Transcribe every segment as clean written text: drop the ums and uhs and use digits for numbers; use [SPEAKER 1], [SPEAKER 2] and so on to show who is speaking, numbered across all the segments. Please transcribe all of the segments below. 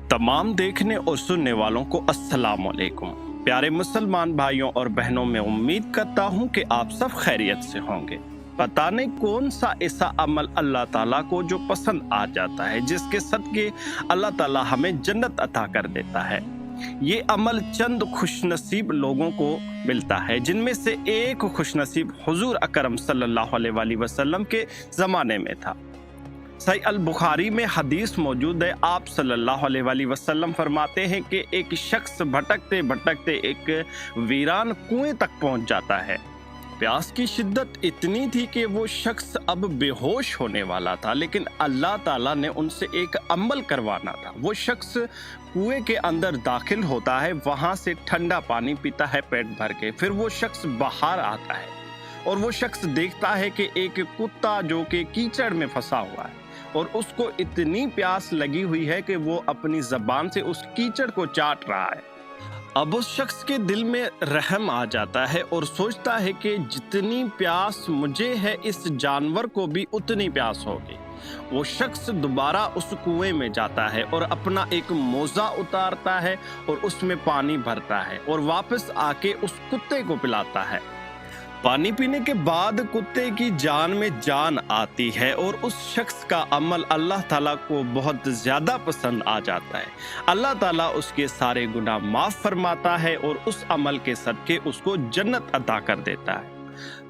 [SPEAKER 1] तमाम देखने और सुनने वालों को अस्सलाम वालेकुम। प्यारे मुसलमान भाइयों और बहनों, में उम्मीद करता हूँ कि आप सब खैरियत से होंगे। पता नहीं कौन सा ऐसा अमल अल्लाह ताला को जो पसंद आ जाता है, जिसके सदके अल्लाह ताला हमें जन्नत अता कर देता है। ये अमल चंद खुशनसीब लोगों को मिलता है, जिनमें से एक खुशनसीब हुजूर अकरम सल्लल्लाहु अलैहि वसल्लम के ज़माने में था। सही अल बुखारी में हदीस मौजूद है। आप सल्लल्लाहु अलैहि वसल्लम फरमाते हैं कि एक शख्स भटकते भटकते एक वीरान कुएं तक पहुंच जाता है। प्यास की शिद्दत इतनी थी कि वो शख्स अब बेहोश होने वाला था, लेकिन अल्लाह ताला ने उनसे एक अमल करवाना था। वो शख्स कुएं के अंदर दाखिल होता है, वहां से ठंडा पानी पीता है पेट भर के। फिर वो शख्स बाहर आता है और वो शख्स देखता है कि एक कुत्ता जो कि कीचड़ में फंसा हुआ है और उसको इतनी प्यास लगी हुई है कि वो अपनी जबान से उस कीचड़ को चाट रहा है। अब उस शख्स के दिल में रहम आ जाता है और सोचता है कि जितनी प्यास मुझे है, इस जानवर को भी उतनी प्यास होगी। वो शख्स दोबारा उस कुएं में जाता है और अपना एक मोजा उतारता है और उसमें पानी भरता है और वापस आके उस कुत्ते को पिलाता है। पानी पीने के बाद कुत्ते की जान में जान आती है और उस शख्स का अमल अल्लाह ताला को बहुत ज़्यादा पसंद आ जाता है। अल्लाह ताला उसके सारे गुनाह माफ़ फरमाता है और उस अमल के सदके उसको जन्नत अता कर देता है।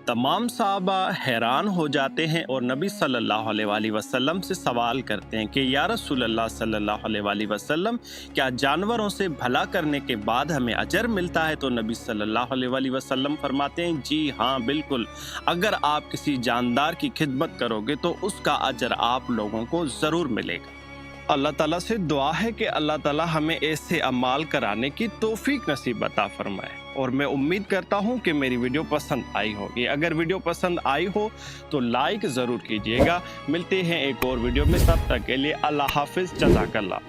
[SPEAKER 1] तमाम सहाबा हैरान हो जाते हैं और नबी सल्लल्लाहु अलैहि वसल्लम से सवाल करते हैं कि या रसूल अल्लाह सल्लल्लाहु अलैहि वसल्लम, क्या जानवरों से भला करने के बाद हमें अजर मिलता है? तो नबी सल्लल्लाहु अलैहि वसल्लम फरमाते हैं, जी हाँ बिल्कुल। अगर आप किसी जानदार की खिदमत करोगे तो उसका अजर आप लोगों को ज़रूर मिलेगा। अल्लाह ताला से दुआ है कि अल्लाह ताला हमें ऐसे अमाल कराने की तौफीक नसीब अता फरमाए। और मैं उम्मीद करता हूँ कि मेरी वीडियो पसंद आई होगी। अगर वीडियो पसंद आई हो तो लाइक ज़रूर कीजिएगा। मिलते हैं एक और वीडियो में, तब तक के लिए अल्लाह हाफिज़, जज़ाकल्लाह।